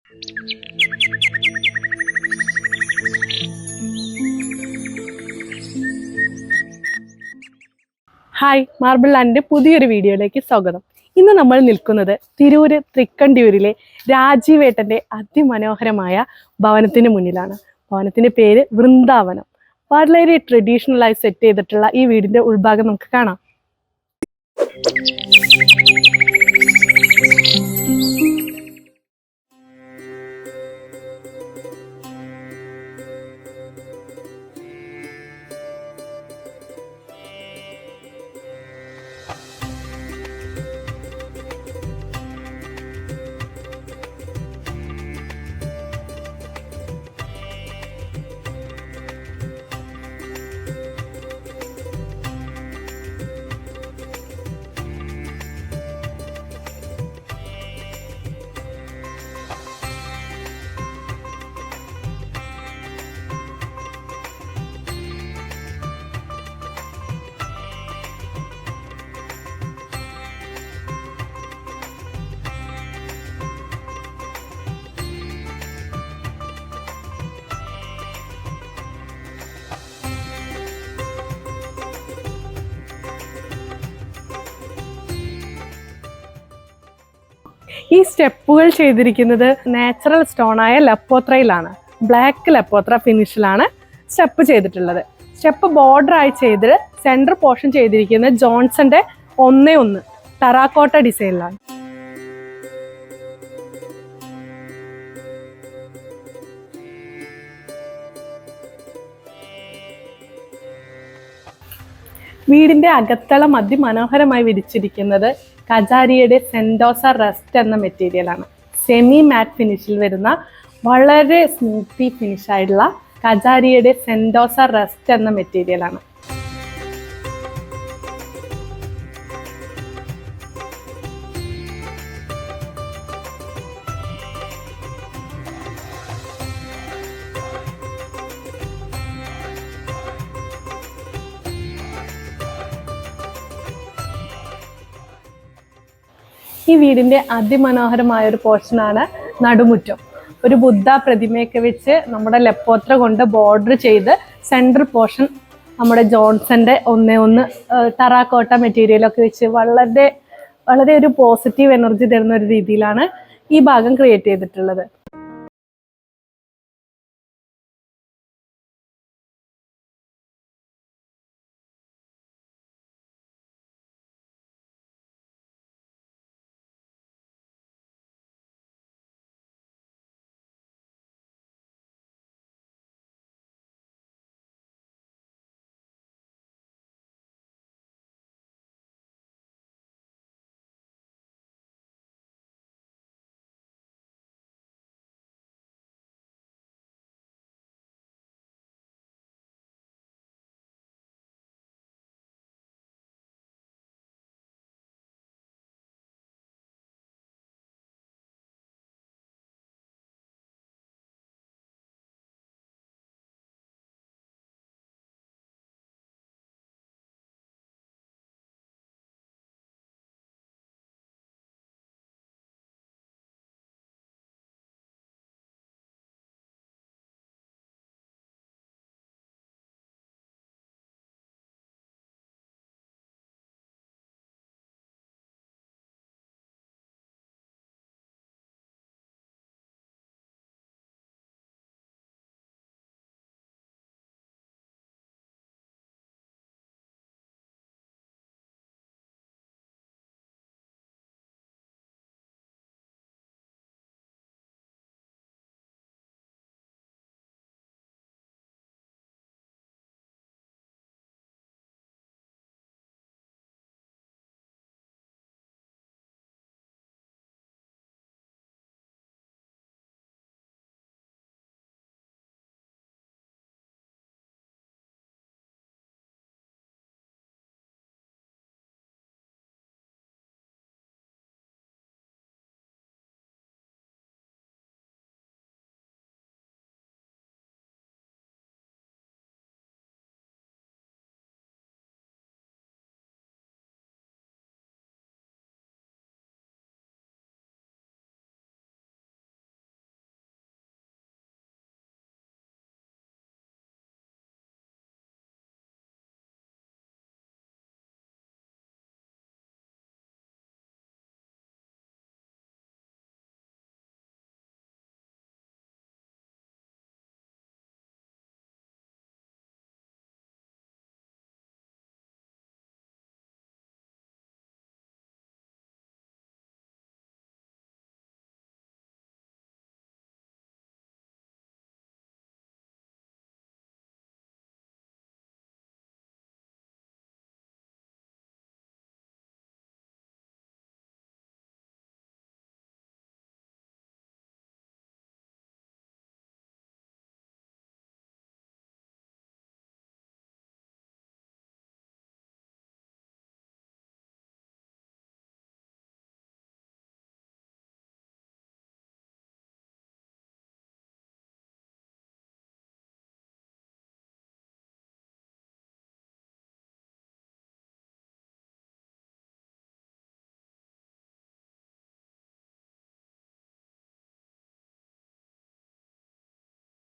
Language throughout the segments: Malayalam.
ഹായ്, മാർബിൾ ലാൻഡിന്റെ പുതിയൊരു വീഡിയോയിലേക്ക് സ്വാഗതം. ഇന്ന് നമ്മൾ നിൽക്കുന്നത് തിരൂര് തൃക്കണ്ടിയൂരിലെ രാജീവേട്ടന്റെ അതിമനോഹരമായ ഭവനത്തിന് മുന്നിലാണ്. ഭവനത്തിന്റെ പേര് വൃന്ദാവനം. വളരെ ട്രഡീഷണൽ ആയി സെറ്റ് ചെയ്തിട്ടുള്ള ഈ വീടിന്റെ ഉൾഭാഗം നമുക്ക് കാണാം. ഈ സ്റ്റെപ്പുകൾ ചെയ്തിരിക്കുന്നത് നാച്ചുറൽ സ്റ്റോണായ ലപ്പോത്രയിലാണ്. ബ്ലാക്ക് ലപ്പോത്ര ഫിനിഷിലാണ് സ്റ്റെപ്പ് ചെയ്തിട്ടുള്ളത്. സ്റ്റെപ്പ് ബോർഡറായി ചെയ്ത് സെൻറ്റർ പോർഷൻ ചെയ്തിരിക്കുന്നത് ജോൺസന്റെ 1:1 ടെറാക്കോട്ട ഡിസൈനിലാണ്. വീടിന്റെ അകത്തളം അതിമനോഹരമായി വിരിച്ചിരിക്കുന്നത് കജാരിയുടെ സെൻഡോസ റസ്റ്റ് എന്ന മെറ്റീരിയലാണ്. സെമി മാറ്റ് ഫിനിഷിൽ വരുന്ന വളരെ സ്മൂത്തി ഫിനിഷ് ആയിട്ടുള്ള കജാരിയുടെ സെൻഡോസ റസ്റ്റ് എന്ന മെറ്റീരിയലാണ്. ഈ വീടിന്റെ അതിമനോഹരമായ ഒരു പോർഷനാണ് നടുമുറ്റം. ഒരു ബുദ്ധ പ്രതിമയൊക്കെ വെച്ച് നമ്മുടെ ലെപ്പോത്ര കൊണ്ട് ബോർഡർ ചെയ്ത് സെൻട്രൽ പോർഷൻ നമ്മുടെ ജോൺസന്റെ 1:1 ടെറാക്കോട്ട മെറ്റീരിയലൊക്കെ വെച്ച് വളരെ വളരെ ഒരു പോസിറ്റീവ് എനർജി തരുന്ന ഒരു രീതിയിലാണ് ഈ ഭാഗം ക്രിയേറ്റ് ചെയ്തിട്ടുള്ളത്.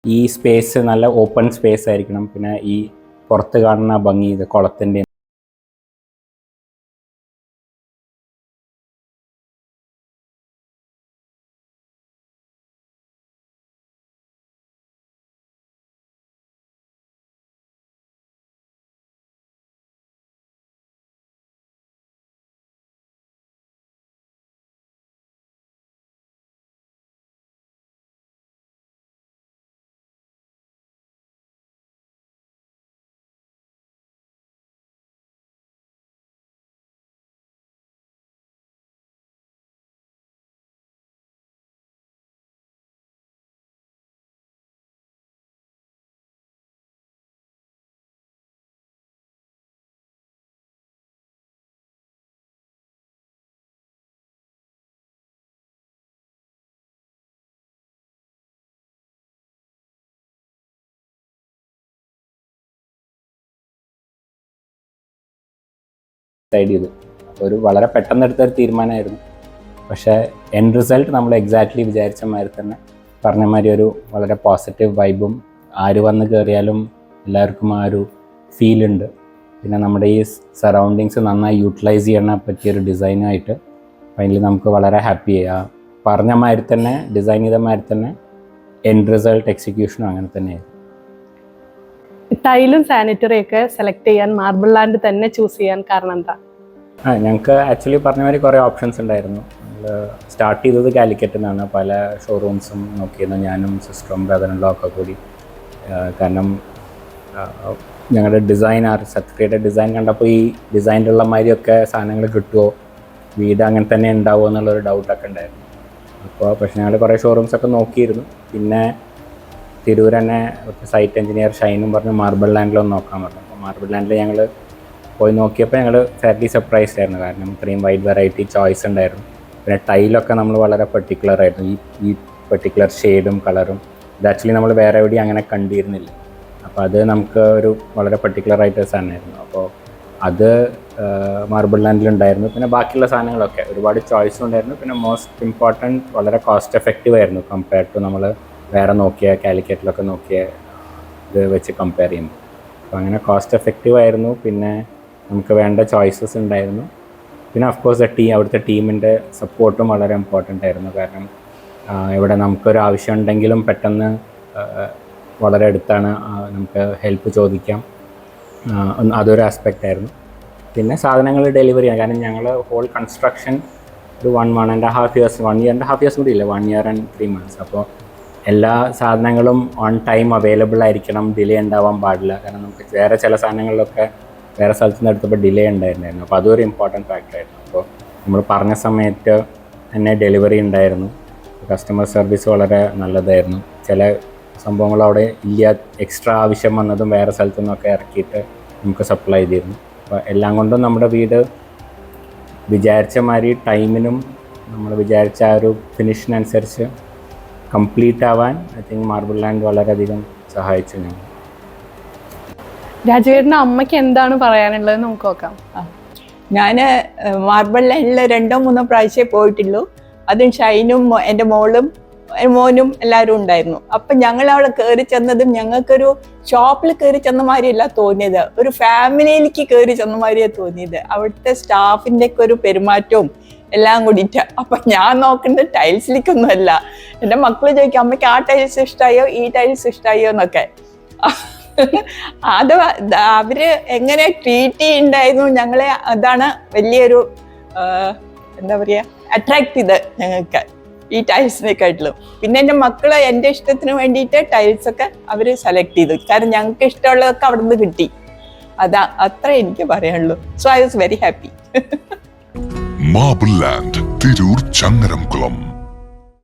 ഈ സ്പേസ് നല്ല ഓപ്പൺ സ്പേസ് ആയിരിക്കണം. പിന്നെ ഈ പുറത്ത് കാണുന്ന ഭംഗി ഇത് കുളത്തിൻ്റെ ഡിസൈഡ് ചെയ്തു. ഒരു വളരെ പെട്ടെന്ന് എടുത്തൊരു തീരുമാനമായിരുന്നു. പക്ഷേ എൻഡ് റിസൾട്ട് നമ്മൾ എക്സാക്ട്ലി വിചാരിച്ച മാതിരി തന്നെ പറഞ്ഞ മാതിരി ഒരു വളരെ പോസിറ്റീവ് വൈബും, ആര് വന്ന് കയറിയാലും എല്ലാവർക്കും ആ ഒരു ഫീലുണ്ട്. പിന്നെ നമ്മുടെ ഈ സറൗണ്ടിങ്സ് നന്നായി യൂട്ടിലൈസ് ചെയ്യാൻ പറ്റിയൊരു ഡിസൈനായിട്ട് ഫൈനലി നമുക്ക് വളരെ ഹാപ്പി ചെയ്യാം. പറഞ്ഞ മാതിരി തന്നെ ഡിസൈൻ ചെയ്ത മാതിരി തന്നെ എൻഡ് റിസൾട്ട് എക്സിക്യൂഷനും അങ്ങനെ തന്നെയായിരുന്നു. ടൈലും സാനിറ്ററി ഒക്കെ സെലക്ട് ചെയ്യാൻ മാർബിൾ ലാൻഡ് തന്നെ ചൂസ് ചെയ്യാൻ കാരണം എന്താ? ഞങ്ങൾക്ക് ആക്ച്വലി പറഞ്ഞ മാതിരി കുറേ ഓപ്ഷൻസ് ഉണ്ടായിരുന്നു. നമ്മൾ സ്റ്റാർട്ട് ചെയ്തത് കാലിക്കറ്റിൽ നിന്നാണ്. പല ഷോറൂംസും നോക്കിയിരുന്നു, ഞാനും സിസ്റ്ററും ബ്രദറിൻ്റെ ഒക്കെ കൂടി. കാരണം ഞങ്ങളുടെ ഡിസൈൻ സർട്ടിഫിക്കറ്റ് ഡിസൈൻ കണ്ടപ്പോൾ ഈ ഡിസൈനിലുള്ള മാതിരിയൊക്കെ സാധനങ്ങൾ കിട്ടുമോ, വീട് അങ്ങനെ തന്നെ ഉണ്ടാവുമോ എന്നുള്ളൊരു ഡൗട്ടൊക്കെ ഉണ്ടായിരുന്നു. അപ്പോൾ പക്ഷേ ഞങ്ങൾ കുറേ ഷോറൂംസൊക്കെ നോക്കിയിരുന്നു. പിന്നെ തിരൂർ തന്നെ സൈറ്റ് എഞ്ചിനീയർ ഷൈനും പറഞ്ഞു മാർബിൾ ലാൻഡിലൊന്ന് നോക്കാൻ പറഞ്ഞു. അപ്പോൾ മാർബിൾ ലാൻഡിൽ ഞങ്ങൾ പോയി നോക്കിയപ്പോൾ ഞങ്ങൾ ഫെയർലി സർപ്രൈസ്ഡ് ആയിരുന്നു. കാരണം ഇത്രയും വൈഡ് വെറൈറ്റി ചോയ്സ് ഉണ്ടായിരുന്നു. പിന്നെ ടൈലൊക്കെ നമ്മൾ വളരെ പെർട്ടിക്കുലർ ആയിരുന്നു. ഈ പെർട്ടിക്കുലർ ഷെയ്ഡും കളറും ഇത് ആക്ച്വലി നമ്മൾ വേറെ എവിടെയും അങ്ങനെ കണ്ടിരുന്നില്ല. അപ്പോൾ അത് നമുക്ക് ഒരു വളരെ പെർട്ടിക്കുലർ ആയിട്ട് സാധനമായിരുന്നു. അപ്പോൾ അത് മാർബിൾ ലാൻഡിലുണ്ടായിരുന്നു. പിന്നെ ബാക്കിയുള്ള സാധനങ്ങളൊക്കെ ഒരുപാട് ചോയ്സും ഉണ്ടായിരുന്നു. പിന്നെ മോസ്റ്റ് ഇമ്പോർട്ടൻറ്റ് വളരെ കോസ്റ്റ് എഫക്റ്റീവ് ആയിരുന്നു കമ്പയർഡ് ടു നമ്മൾ വേറെ നോക്കിയ കാലിക്കറ്റിലൊക്കെ നോക്കിയ ഇത് വെച്ച് കമ്പയർ ചെയ്യുമ്പോൾ. അപ്പോൾ അങ്ങനെ കോസ്റ്റ് എഫക്റ്റീവ് ആയിരുന്നു. പിന്നെ നമുക്ക് വേണ്ട ചോയ്സസ് ഉണ്ടായിരുന്നു. പിന്നെ ഓഫ്കോഴ്സ് അവിടുത്തെ ടീമിൻ്റെ സപ്പോർട്ടും വളരെ ഇമ്പോർട്ടൻ്റ് ആയിരുന്നു. കാരണം ഇവിടെ നമുക്കൊരു ആവശ്യം ഉണ്ടെങ്കിലും പെട്ടെന്ന് വളരെ അടുത്താണ്, നമുക്ക് ഹെൽപ്പ് ചോദിക്കാം. അതൊരു ആസ്പെക്റ്റ് ആയിരുന്നു. പിന്നെ സാധനങ്ങൾ ഡെലിവറി ചെയ്യാൻ, കാരണം ഞങ്ങൾ ഹോൾ കൺസ്ട്രക്ഷൻ ഒരു 1.5 ഇയേഴ്സ് കൂടി ഇല്ല, 1 year and 3 months. അപ്പോൾ എല്ലാ സാധനങ്ങളും ഓൺ ടൈം അവൈലബിൾ ആയിരിക്കണം, ഡിലേ ഉണ്ടാവാൻ പാടില്ല. കാരണം നമുക്ക് വേറെ ചില സാധനങ്ങളിലൊക്കെ വേറെ സ്ഥലത്ത് നിന്ന് എടുത്തപ്പോൾ ഡിലേ ഉണ്ടായിരുന്നു. അപ്പോൾ അതൊരു ഇമ്പോർട്ടൻറ്റ് ഫാക്ടറായിരുന്നു. അപ്പോൾ നമ്മൾ പറഞ്ഞ സമയത്ത് തന്നെ ഡെലിവറി ഉണ്ടായിരുന്നു. കസ്റ്റമർ സർവീസ് വളരെ നല്ലതായിരുന്നു. ചില സംഭവങ്ങൾ അവിടെ ഇല്ല, എക്സ്ട്രാ ആവശ്യം വന്നതും വേറെ സ്ഥലത്തു നിന്നൊക്കെ ഇറക്കിയിട്ട് നമുക്ക് സപ്ലൈ ചെയ്തിരുന്നു. അപ്പോൾ എല്ലാം കൊണ്ടും നമ്മുടെ വീട് വിചാരിച്ച മാതിരി ടൈമിനും നമ്മൾ വിചാരിച്ച ആ ഒരു ഫിനിഷിനനുസരിച്ച് കംപ്ലീറ്റ് ആവാൻ ഐ തിങ്ക് മാർബിൾ ലാൻഡ് വളരെയധികം സഹായിച്ചു ഞങ്ങൾ. രാജുവേട്ടൻ്റെ അമ്മയ്ക്ക് എന്താണ് പറയാനുള്ളത് നമുക്ക് നോക്കാം. ഞാൻ മാർബിൾ ലാൻഡിൽ 2-3 പ്രാവശ്യമേ പോയിട്ടുള്ളൂ. അതും ഷൈനും എൻ്റെ മോനും എല്ലാവരും ഉണ്ടായിരുന്നു. അപ്പം ഞങ്ങൾ അവിടെ കയറി ചെന്നതും ഞങ്ങൾക്കൊരു ഷോപ്പിൽ കയറി ചെന്ന മാതിരിയല്ല തോന്നിയത്, ഒരു ഫാമിലിയിലേക്ക് കയറി ചെന്ന മാതിരിയാണ് തോന്നിയത്. അവിടുത്തെ സ്റ്റാഫിൻ്റെ ഒക്കെ ഒരു പെരുമാറ്റവും എല്ലാം കൂടിയിട്ട്. അപ്പം ഞാൻ നോക്കുന്നത് ടൈൽസിലേക്കൊന്നും അല്ല. എൻ്റെ മക്കൾ ചോദിക്കും അമ്മയ്ക്ക് ആ ടൈൽസ് ഇഷ്ടമായോ ഈ ടൈൽസ് ഇഷ്ടമായോ എന്നൊക്കെ. അത് അവര് എങ്ങനെ ട്രീറ്റ് ചെയ്യുന്നുണ്ടായിരുന്നു ഞങ്ങളെ, അതാണ് വലിയൊരു എന്താ പറയുക അട്രാക്ട് ചെയ്ത് ഞങ്ങൾക്ക് ഈ ടൈൽസിനെക്കാട്ടിലും. പിന്നെ എൻ്റെ മക്കള് എൻ്റെ ഇഷ്ടത്തിന് വേണ്ടിയിട്ട് ടൈൽസൊക്കെ അവർ സെലക്ട് ചെയ്തു. കാരണം ഞങ്ങൾക്ക് ഇഷ്ടമുള്ളതൊക്കെ അവിടെ നിന്ന് കിട്ടി. അത്ര എനിക്ക് പറയാനുള്ളൂ. So I was very happy. Marble land, Tirur, Changaramkulam.